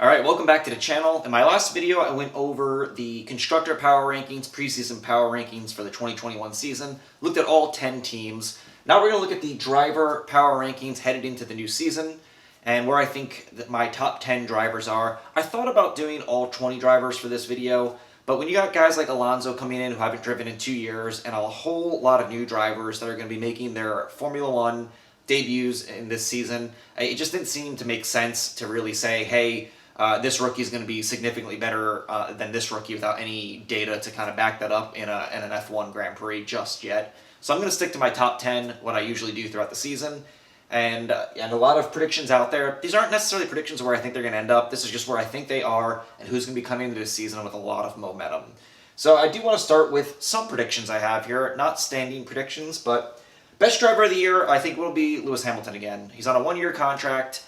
Alright, welcome back to the channel. In my last video, I went over the constructor power rankings, preseason power rankings for the 2021 season. Looked at all 10 teams. Now we're going to look at the driver power rankings headed into the new season and where I think that my top 10 drivers are. I thought about doing all 20 drivers for this video, but when you got guys like Alonso coming in who haven't driven in 2 years and a whole lot of new drivers that are going to be making their Formula One debuts in this season, it just didn't seem to make sense to really say, hey, this rookie is going to be significantly better than this rookie without any data to kind of back that up in an F1 Grand Prix just yet. So I'm going to stick to my top 10, what I usually do throughout the season. And a lot of predictions out there. These aren't necessarily predictions of where I think they're going to end up. This is just where I think they are and who's going to be coming into this season with a lot of momentum. So I do want to start with some predictions I have here. Not standing predictions, but best driver of the year I think will be Lewis Hamilton again. He's on a one-year contract.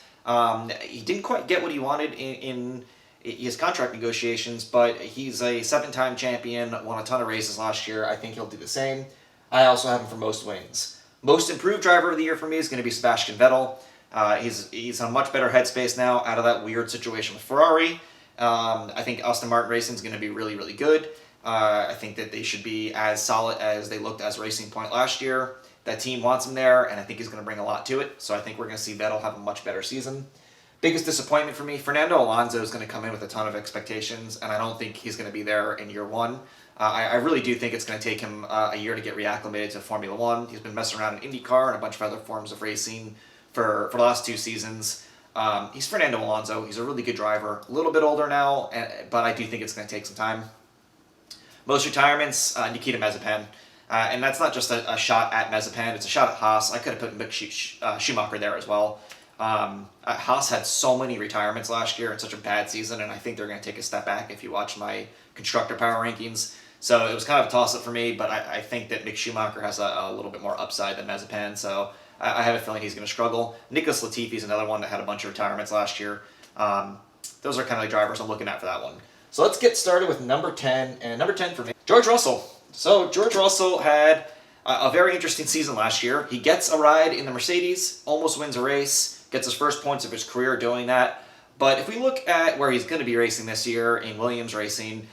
He didn't quite get what he wanted in his contract negotiations, but he's a 7-time champion, won a ton of races last year. I think he'll do the same. I also have him for most wins. Most improved driver of the year for me is going to be Sebastian Vettel. He's on a much better headspace now out of that weird situation with Ferrari. I think Aston Martin Racing is going to be really, really good. I think that they should be as solid as they looked as Racing Point last year. That team wants him there, and I think he's going to bring a lot to it. So I think we're going to see Vettel have a much better season. Biggest disappointment for me, Fernando Alonso is going to come in with a ton of expectations, and I don't think he's going to be there in year one. I really do think it's going to take him a year to get reacclimated to Formula One. He's been messing around in IndyCar and a bunch of other forms of racing for the last 2 seasons. He's Fernando Alonso. He's a really good driver. A little bit older now, but I do think it's going to take some time. Most retirements, Nikita Mazepin. And that's not just a shot at Mazepin, it's a shot at Haas. I could have put Mick Schumacher there as well. Haas had so many retirements last year in such a bad season, and I think they're going to take a step back if you watch my constructor power rankings. So it was kind of a toss-up for me, but I think that Mick Schumacher has a little bit more upside than Mazepin, so I have a feeling he's going to struggle. Nicholas Latifi is another one that had a bunch of retirements last year. Those are kind of the drivers I'm looking at for that one. So let's get started with number 10, and number 10 for me, George Russell. So George Russell had a very interesting season last year. He gets a ride in the Mercedes, almost wins a race, gets his first points of his career doing that. But if we look at where he's going to be racing this year in Williams Racing,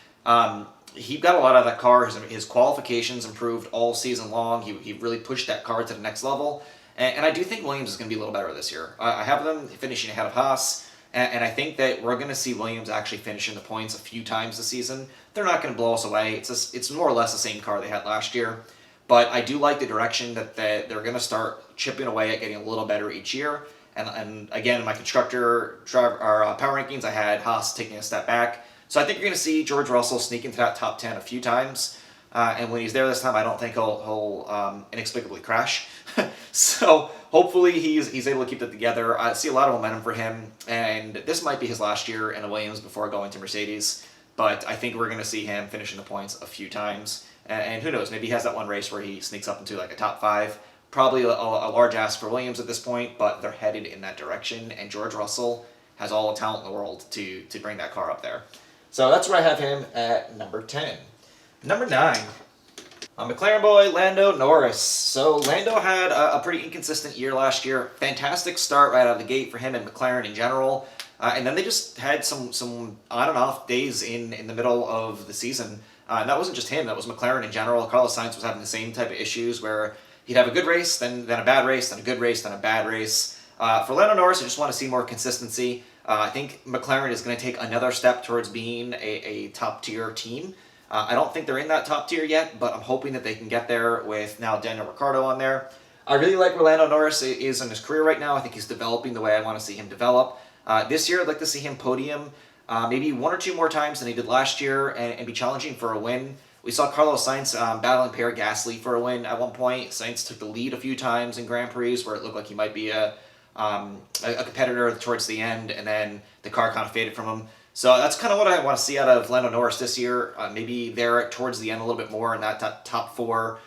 he got a lot out of that car. His qualifications improved all season long. He really pushed that car to the next level. And I do think Williams is going to be a little better this year. I have them finishing ahead of Haas. And I think that we're going to see Williams actually finish in the points a few times this season. They're not going to blow us away. It's more or less the same car they had last year. But I do like the direction that they're going to start chipping away at getting a little better each year. And again, in my constructor power rankings, I had Haas taking a step back. So I think you're going to see George Russell sneak into that top 10 a few times. And when he's there this time, I don't think he'll inexplicably crash. So hopefully he's able to keep it together. I see a lot of momentum for him, and this might be his last year in a Williams before going to Mercedes. But I think we're going to see him finishing the points a few times. And who knows, maybe he has that one race where he sneaks up into like a top 5. Probably a large ask for Williams at this point, but they're headed in that direction. And George Russell has all the talent in the world to bring that car up there. So that's where I have him at number 10. Number 9. McLaren boy, Lando Norris. So Lando had a pretty inconsistent year last year. Fantastic start right out of the gate for him and McLaren in general. And then they just had some on and off days in the middle of the season. And that wasn't just him, that was McLaren in general. Carlos Sainz was having the same type of issues where he'd have a good race, then a bad race, then a good race, then a bad race. For Lando Norris, I just want to see more consistency. I think McLaren is going to take another step towards being a top-tier team. I don't think they're in that top tier yet, but I'm hoping that they can get there with now Daniel Ricciardo on there. I really like where Lando Norris is in his career right now. I think he's developing the way I want to see him develop. This year, I'd like to see him podium maybe 1 or 2 more times than he did last year and be challenging for a win. We saw Carlos Sainz battling Pierre Gasly for a win at one point. Sainz took the lead a few times in Grand Prix where it looked like he might be a competitor towards the end, and then the car kind of faded from him. So that's kind of what I want to see out of Lando Norris this year. Maybe there towards the end a little bit more in that top 4,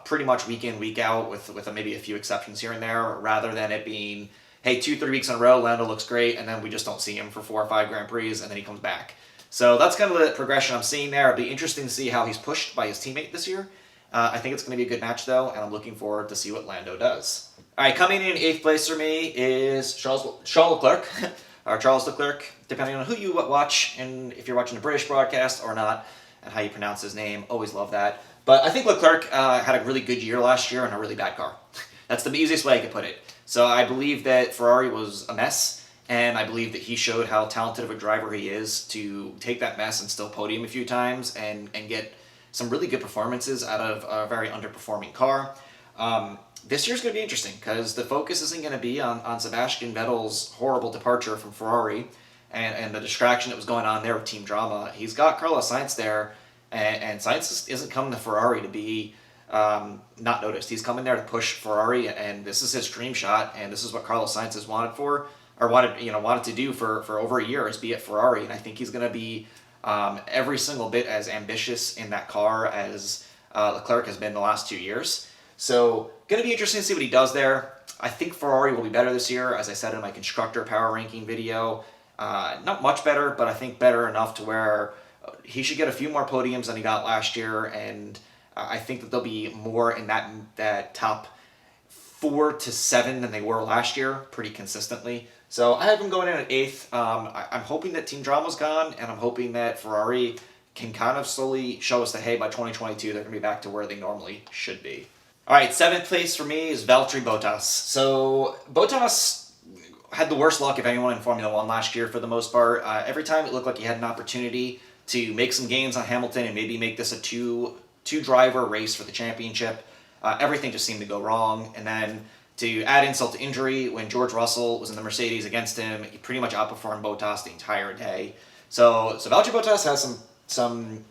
pretty much week in, week out, with maybe a few exceptions here and there, rather than it being, hey, 2-3 weeks in a row, Lando looks great, and then we just don't see him for 4 or 5 Grand Prix, and then he comes back. So that's kind of the progression I'm seeing there. It'll be interesting to see how he's pushed by his teammate this year. I think it's going to be a good match, though, and I'm looking forward to see what Lando does. All right, coming in 8th place for me is Charles Leclerc. or Charles Leclerc, depending on who you watch and if you're watching a British broadcast or not, and how you pronounce his name. Always love that. But I think Leclerc had a really good year last year in a really bad car. That's the easiest way I could put it. So I believe that Ferrari was a mess, and I believe that he showed how talented of a driver he is to take that mess and still podium a few times and get some really good performances out of a very underperforming car. This year's going to be interesting because the focus isn't going to be on Sebastian Vettel's horrible departure from Ferrari and the distraction that was going on there with team drama. He's got Carlos Sainz there, and Sainz isn't coming to Ferrari to be not noticed. He's coming there to push Ferrari, and this is his dream shot, and this is what Carlos Sainz has wanted to do for over a year, is be at Ferrari, and I think he's going to be every single bit as ambitious in that car as Leclerc has been the last 2 years. So, going to be interesting to see what he does there. I think Ferrari will be better this year, as I said in my constructor power ranking video. Not much better, but I think better enough to where he should get a few more podiums than he got last year, and I think that they'll be more in that top 4 to 7 than they were last year, pretty consistently. So I have them going in at 8th. I'm hoping that team drama's gone, and I'm hoping that Ferrari can kind of slowly show us that, hey, by 2022, they're going to be back to where they normally should be. All right, 7th place for me is Valtteri Bottas. So Bottas had the worst luck of anyone in Formula One last year for the most part. Every time it looked like he had an opportunity to make some gains on Hamilton and maybe make this a two-driver race for the championship, everything just seemed to go wrong. And then to add insult to injury, when George Russell was in the Mercedes against him, he pretty much outperformed Bottas the entire day. So Valtteri Bottas has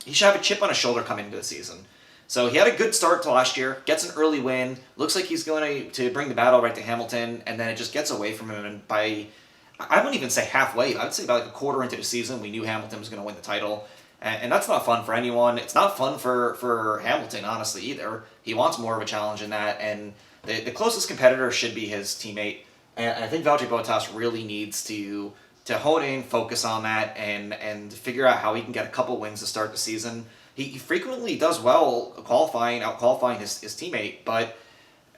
he should have a chip on his shoulder coming into the season. So he had a good start to last year, gets an early win, looks like he's going to bring the battle right to Hamilton, and then it just gets away from him. And by, I wouldn't even say halfway, I would say about like a quarter into the season, we knew Hamilton was going to win the title. And that's not fun for anyone. It's not fun for Hamilton, honestly, either. He wants more of a challenge in that, and the closest competitor should be his teammate. And I think Valtteri Bottas really needs to hone in, focus on that, and figure out how he can get a couple wins to start the season. He frequently does well out-qualifying his teammate, but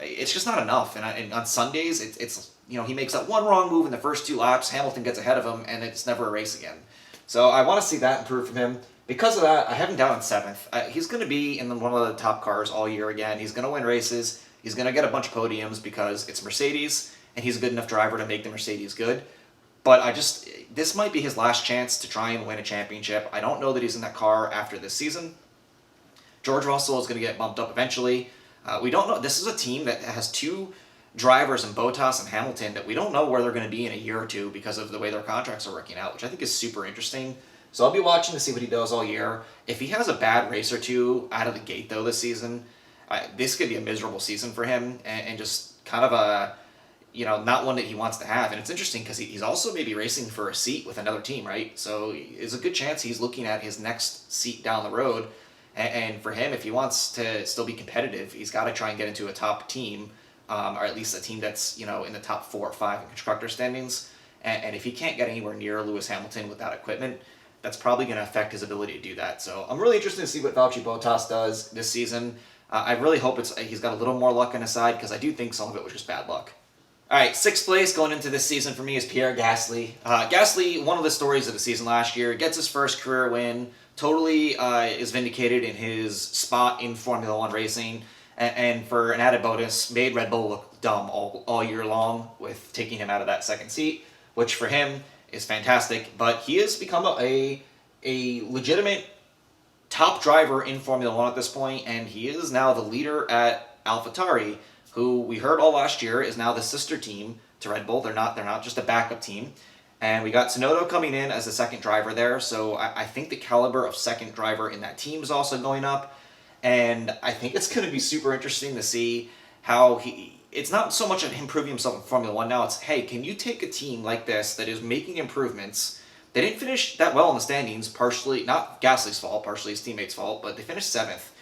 it's just not enough. And on Sundays, it's he makes that one wrong move in the first 2 laps, Hamilton gets ahead of him, and it's never a race again. So I want to see that improve from him. Because of that, I have him down in 7th. He's going to be in one of the top cars all year again. He's going to win races. He's going to get a bunch of podiums because it's Mercedes, and he's a good enough driver to make the Mercedes good. But this might be his last chance to try and win a championship. I don't know that he's in that car after this season. George Russell is going to get bumped up eventually. We don't know. This is a team that has 2 drivers in Bottas and Hamilton that we don't know where they're going to be in a year or 2 because of the way their contracts are working out, which I think is super interesting. So I'll be watching to see what he does all year. If he has a bad race or 2 out of the gate, though, this season, this could be a miserable season for him and just kind of a, not one that he wants to have. And it's interesting because he's also maybe racing for a seat with another team, right? So it's a good chance he's looking at his next seat down the road. And for him, if he wants to still be competitive, he's got to try and get into a top team, or at least a team that's, in the top 4 or 5 in constructor standings. And if he can't get anywhere near Lewis Hamilton with that equipment, that's probably going to affect his ability to do that. So I'm really interested to see what Valtteri Bottas does this season. I really hope he's got a little more luck on his side because I do think some of it was just bad luck. All right, 6th place going into this season for me is Pierre Gasly. Gasly, one of the stories of the season last year, gets his first career win, totally is vindicated in his spot in Formula One racing, and for an added bonus, made Red Bull look dumb all year long with taking him out of that second seat, which for him is fantastic, but he has become a legitimate top driver in Formula One at this point, and he is now the leader at AlphaTauri, who we heard all last year is now the sister team to Red Bull. They're not just a backup team. And we got Tsunoda coming in as the second driver there, so I think the caliber of second driver in that team is also going up, and I think it's going to be super interesting to see how it's not so much of him proving himself in Formula One now, it's, hey, can you take a team like this that is making improvements? They didn't finish that well in the standings, partially, not Gasly's fault, partially his teammates' fault, but they finished 7th.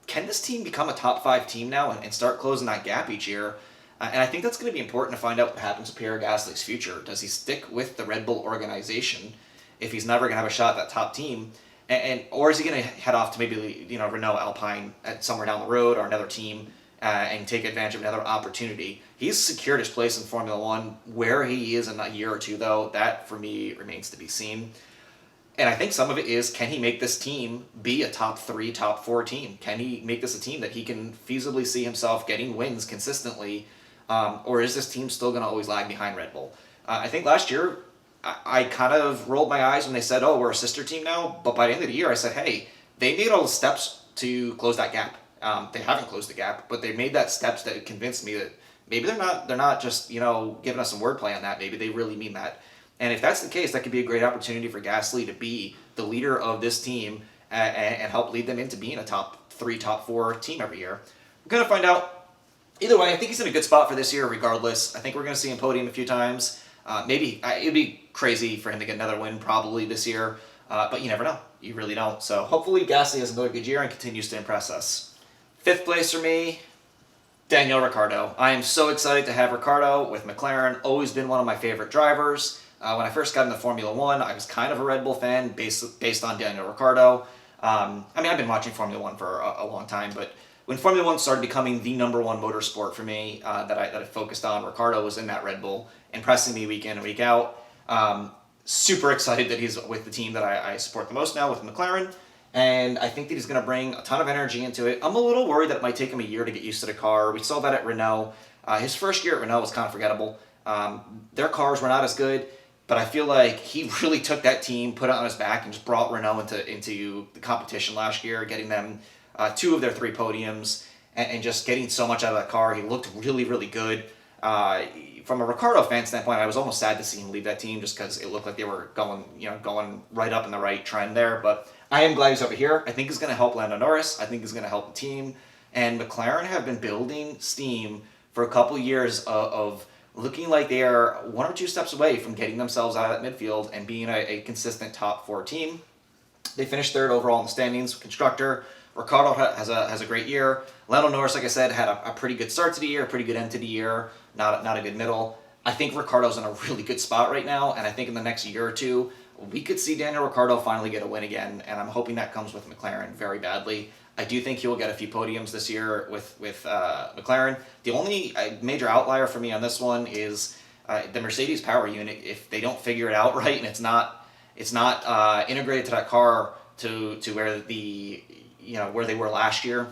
Can this team become a top 5 team now and start closing that gap each year? And I think that's going to be important to find out what happens to Pierre Gasly's future. Does he stick with the Red Bull organization if he's never going to have a shot at that top team? Or is he going to head off to maybe Renault Alpine somewhere down the road or another team and take advantage of another opportunity. He's secured his place in Formula One. Where he is in a year or two, though, that for me remains to be seen. And I think some of it is, can he make this team be a top 3, top 4 team? Can he make this a team that he can feasibly see himself getting wins consistently? Or is this team still going to always lag behind Red Bull? I think last year, I kind of rolled my eyes when they said, oh, we're a sister team now. But by the end of the year, I said, hey, they made all the steps to close that gap. They haven't closed the gap, but they made that steps that convinced me that maybe they're not just, giving us some wordplay on that. Maybe they really mean that. And if that's the case, that could be a great opportunity for Gasly to be the leader of this team and help lead them into being a top 3, top 4 team every year. We're going to find out. Either way, I think he's in a good spot for this year regardless. I think we're going to see him podium a few times. Maybe it'd be crazy for him to get another win probably this year, but you never know. You really don't. So hopefully Gasly has another good year and continues to impress us. 5th place for me, Danielle Ricciardo. I am so excited to have Ricciardo with McLaren. Always been one of my favorite drivers. When I first got into Formula One, I was kind of a Red Bull fan based on Daniel Ricciardo. I've been watching Formula One for a long time, but when Formula One started becoming the number one motorsport for me that I focused on, Ricciardo was in that Red Bull, impressing me week in and week out. Super excited that he's with the team that I support the most now, with McLaren, and I think that he's going to bring a ton of energy into it. I'm a little worried that it might take him a year to get used to the car. We saw that at Renault. His first year at Renault was kind of forgettable. Their cars were not as good. But I feel like he really took that team, put it on his back, and just brought Renault into the competition last year, getting them 2 of their 3 podiums, and just getting so much out of that car. He looked really, really good. From a Ricciardo fan standpoint, I was almost sad to see him leave that team just because it looked like they were going right up in the right trend there. But I am glad he's over here. I think he's going to help Lando Norris. I think he's going to help the team. And McLaren have been building steam for a couple years of looking like they are 1 or 2 steps away from getting themselves out of that midfield and being a consistent top 4 team. They finished 3rd overall in the standings. Constructor, Ricciardo has a great year. Lando Norris, like I said, had a pretty good start to the year, a pretty good end to the year, not a good middle. I think Ricciardo's in a really good spot right now, and I think in the next year or two, we could see Daniel Ricciardo finally get a win again, and I'm hoping that comes with McLaren very badly. I do think he will get a few podiums this year with McLaren. The only major outlier for me on this one is the Mercedes power unit. If they don't figure it out right and it's not integrated to that car to where where they were last year,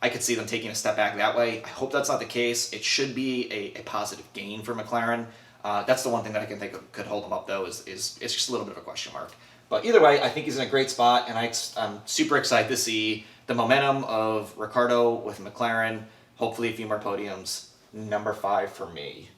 I could see them taking a step back that way. I hope that's not the case. It should be a positive gain for McLaren. That's the one thing that I can think of could hold them up, though, is it's just a little bit of a question mark. But either way, I think he's in a great spot, and I'm super excited to see the momentum of Ricciardo with McLaren. Hopefully a few more podiums. Number 5 for me.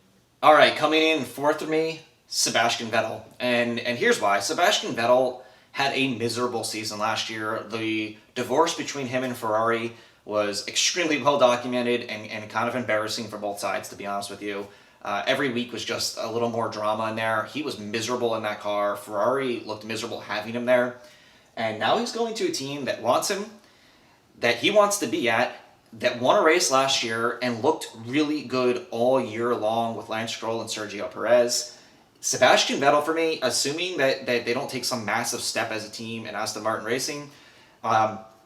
All right, coming in 4th for me, Sebastian Vettel. And here's why. Sebastian Vettel had a miserable season last year. The divorce between him and Ferrari was extremely well documented and kind of embarrassing for both sides, to be honest with you. Every week was just a little more drama in there. He was miserable in that car. Ferrari looked miserable having him there. And now he's going to a team that wants him, that he wants to be at, that won a race last year and looked really good all year long with Lance Stroll and Sergio Perez. Sebastian Vettel, for me, assuming that they don't take some massive step as a team in Aston Martin Racing,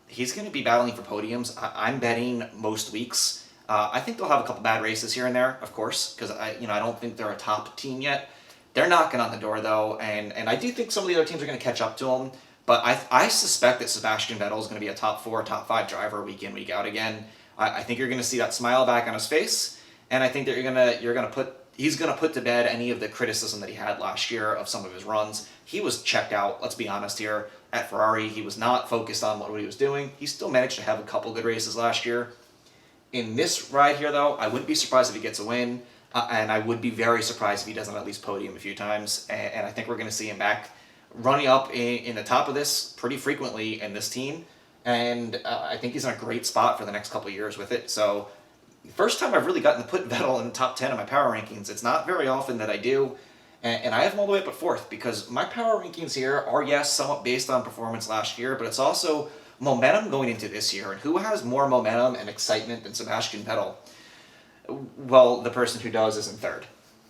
he's going to be battling for podiums. I'm betting most weeks. I think they'll have a couple bad races here and there, of course, because I don't think they're a top team yet. They're knocking on the door, though, and I do think some of the other teams are going to catch up to them. But I suspect that Sebastian Vettel is going to be a top 4, top 5 driver week in, week out again. I think you're going to see that smile back on his face, and I think that he's going to put to bed any of the criticism that he had last year of some of his runs. He was checked out, let's be honest here, at Ferrari. He was not focused on what he was doing. He still managed to have a couple good races last year. In this ride here, though, I wouldn't be surprised if he gets a win, and I would be very surprised if he doesn't at least podium a few times, and I think we're going to see him back running up in the top of this pretty frequently in this team, and I think he's in a great spot for the next couple of years with it. So, first time I've really gotten to put Vettel in the top 10 of my power rankings. It's not very often that I do, and I have him all the way up at 4th because my power rankings here are, yes, somewhat based on performance last year, but it's also momentum going into this year. And who has more momentum and excitement than Sebastian Vettel? Well, the person who does is in 3rd.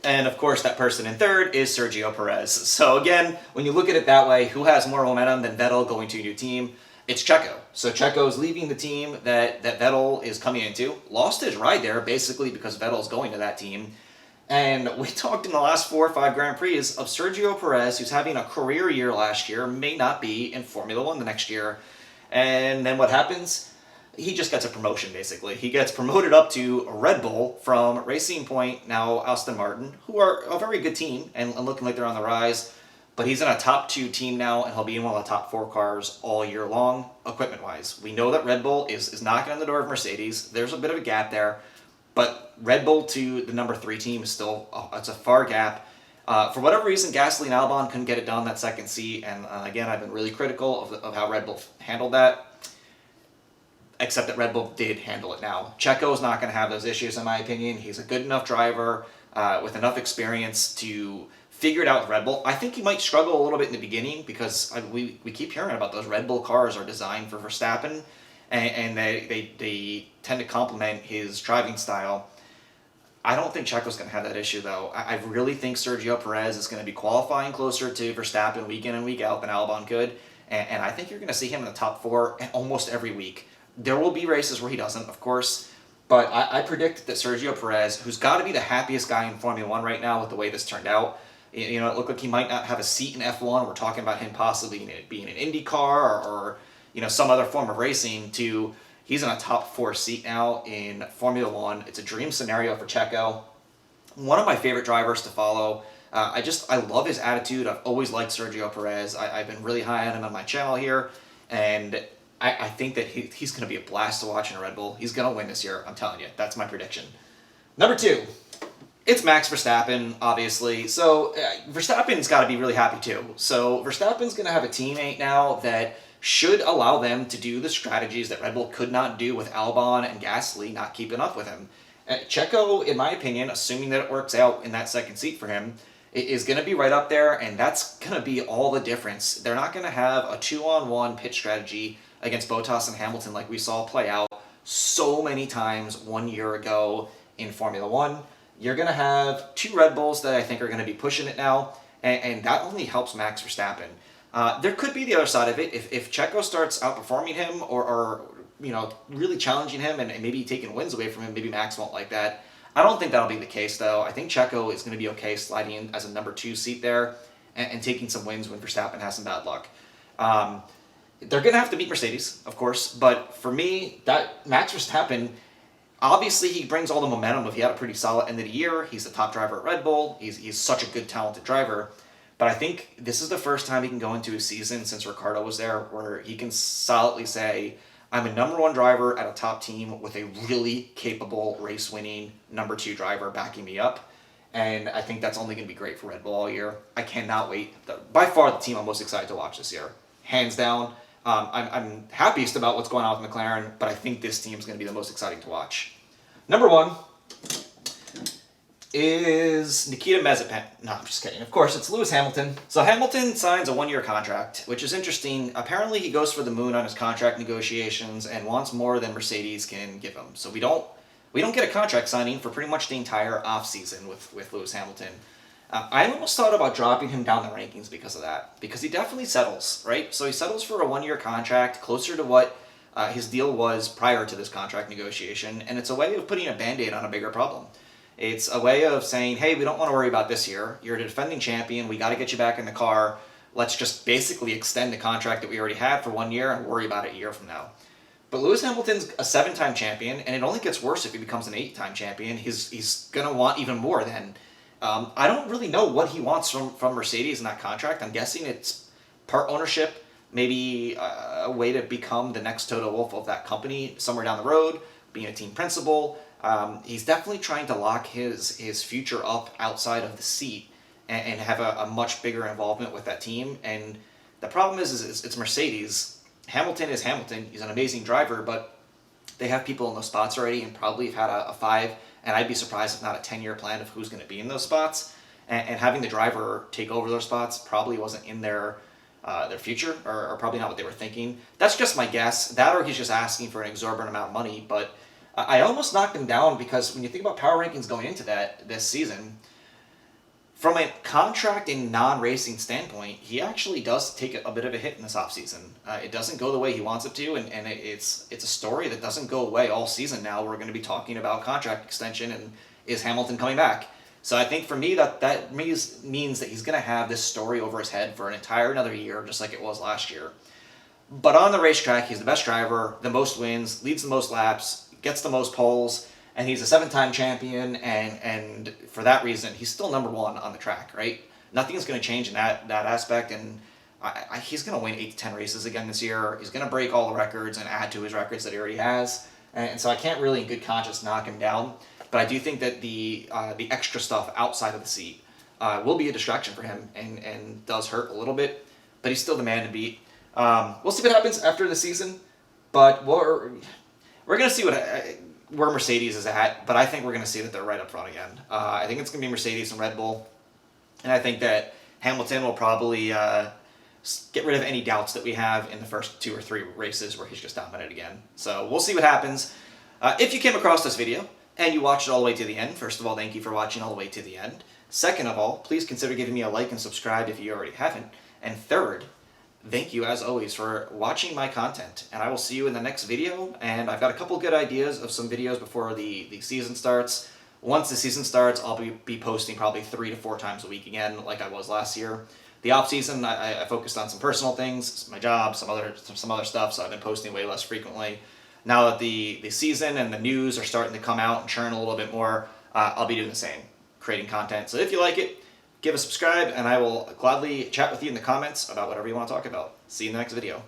And of course, that person in 3rd is Sergio Perez. So again, when you look at it that way, who has more momentum than Vettel going to a new team? It's Checo. So Checo's leaving the team that Vettel is coming into. Lost his ride there basically because Vettel's going to that team. And we talked in the last 4 or 5 Grand Prix of Sergio Perez, who's having a career year last year, may not be in Formula One the next year. And then what happens? He just gets a promotion, basically. He gets promoted up to Red Bull from Racing Point, now Aston Martin, who are a very good team and looking like they're on the rise. But he's in a top 2 team now, and he'll be in one of the top 4 cars all year long, equipment-wise. We know that Red Bull is knocking on the door of Mercedes. There's a bit of a gap there. But Red Bull to the number 3 team is still, it's a far gap. For whatever reason, Gasly and Albon couldn't get it done that second seat. And again, I've been really critical of how Red Bull handled that. Except that Red Bull did handle it now. Checo's not going to have those issues, in my opinion. He's a good enough driver with enough experience to figure it out with Red Bull. I think he might struggle a little bit in the beginning because we keep hearing about those Red Bull cars are designed for Verstappen. And they tend to complement his driving style. I don't think Checo's going to have that issue, though. I really think Sergio Perez is going to be qualifying closer to Verstappen week in and week out than Albon could. And I think you're going to see him in the top 4 almost every week. There will be races where he doesn't, of course. But I predict that Sergio Perez, who's got to be the happiest guy in Formula 1 right now with the way this turned out, it looked like he might not have a seat in F1. We're talking about him possibly being an IndyCar or some other form of racing to he's in a top 4 seat now in Formula 1. It's a dream scenario for Checo. One of my favorite drivers to follow. I love his attitude. I've always liked Sergio Perez. I've been really high on him on my channel here. And I think that he's going to be a blast to watch in a Red Bull. He's going to win this year. I'm telling you. That's my prediction. Number 2. It's Max Verstappen, obviously. So Verstappen's got to be really happy too. So Verstappen's going to have a teammate now that should allow them to do the strategies that Red Bull could not do with Albon and Gasly not keeping up with him. Checo, in my opinion, assuming that it works out in that second seat for him, is going to be right up there, and that's going to be all the difference. They're not going to have a 2-on-1 pit strategy against Bottas and Hamilton like we saw play out so many times 1 year ago in Formula 1. You're going to have 2 Red Bulls that I think are going to be pushing it now, and that only helps Max Verstappen. There could be the other side of it. If Checo starts outperforming him or really challenging him and maybe taking wins away from him, maybe Max won't like that. I don't think that'll be the case, though. I think Checo is going to be okay sliding in as a number 2 seat there and taking some wins when Verstappen has some bad luck. They're going to have to beat Mercedes, of course, but for me, that Max Verstappen, obviously he brings all the momentum of he had a pretty solid end of the year. He's the top driver at Red Bull. He's such a good, talented driver. But I think this is the first time he can go into a season since Ricciardo was there where he can solidly say, I'm a number 1 driver at a top team with a really capable race-winning number 2 driver backing me up. And I think that's only going to be great for Red Bull all year. I cannot wait. By far the team I'm most excited to watch this year. Hands down. I'm happiest about what's going on with McLaren, but I think this team is going to be the most exciting to watch. Number 1 is Nikita Mazepin. No, I'm just kidding. Of course, it's Lewis Hamilton. So Hamilton signs a 1-year contract, which is interesting. Apparently, he goes for the moon on his contract negotiations and wants more than Mercedes can give him. So we don't get a contract signing for pretty much the entire offseason with Lewis Hamilton. I almost thought about dropping him down the rankings because of that, because he definitely settles, right? So he settles for a 1-year contract, closer to what his deal was prior to this contract negotiation, and it's a way of putting a Band-Aid on a bigger problem. It's a way of saying, hey, we don't want to worry about this year. You're the defending champion. We got to get you back in the car. Let's just basically extend the contract that we already had for 1 year and worry about it a year from now. But Lewis Hamilton's a 7-time champion, and it only gets worse if he becomes an 8-time champion. He's going to want even more then. I don't really know what he wants from Mercedes in that contract. I'm guessing it's part ownership, maybe a way to become the next Toto Wolff of that company somewhere down the road, being a team principal. He's definitely trying to lock his future up outside of the seat and have a much bigger involvement with that team. And the problem is it's Mercedes. Hamilton is Hamilton. He's an amazing driver, but they have people in those spots already and probably have had a 5, and I'd be surprised if not a 10-year plan of who's going to be in those spots. And having the driver take over those spots probably wasn't in their future, or probably not what they were thinking. That's just my guess. That or he's just asking for an exorbitant amount of money, but I almost knocked him down because when you think about power rankings going into this season, from a contract and non-racing standpoint, he actually does take a bit of a hit in this offseason. It doesn't go the way he wants it to, and it's a story that doesn't go away all season now. We're going to be talking about contract extension and is Hamilton coming back. So I think for me that means that he's going to have this story over his head for an entire another year, just like it was last year. But on the racetrack, he's the best driver, the most wins, leads the most laps, gets the most poles, and he's a 7-time champion, and for that reason, he's still number one on the track, right? Nothing's going to change in that aspect, and he's going to win 8 to 10 races again this year. He's going to break all the records and add to his records that he already has, and so I can't really in good conscience knock him down. But I do think that the extra stuff outside of the seat will be a distraction for him, and does hurt a little bit, but he's still the man to beat. We'll see what happens after the season, but we're going to see where Mercedes is at, but I think we're going to see that they're right up front again. I think it's going to be Mercedes and Red Bull, and I think that Hamilton will probably get rid of any doubts that we have in the first 2 or 3 races where he's just dominant again. So we'll see what happens. If you came across this video and you watched it all the way to the end, first of all, thank you for watching all the way to the end. Second of all, please consider giving me a like and subscribe if you already haven't. And third, thank you, as always, for watching my content, and I will see you in the next video, and I've got a couple good ideas of some videos before the season starts. Once the season starts, I'll be posting probably 3 to 4 times a week again, like I was last year. The off-season, I focused on some personal things, my job, some other stuff, so I've been posting way less frequently. Now that the season and the news are starting to come out and churn a little bit more, I'll be doing the same, creating content. So if you like it, give a subscribe, and I will gladly chat with you in the comments about whatever you want to talk about. See you in the next video.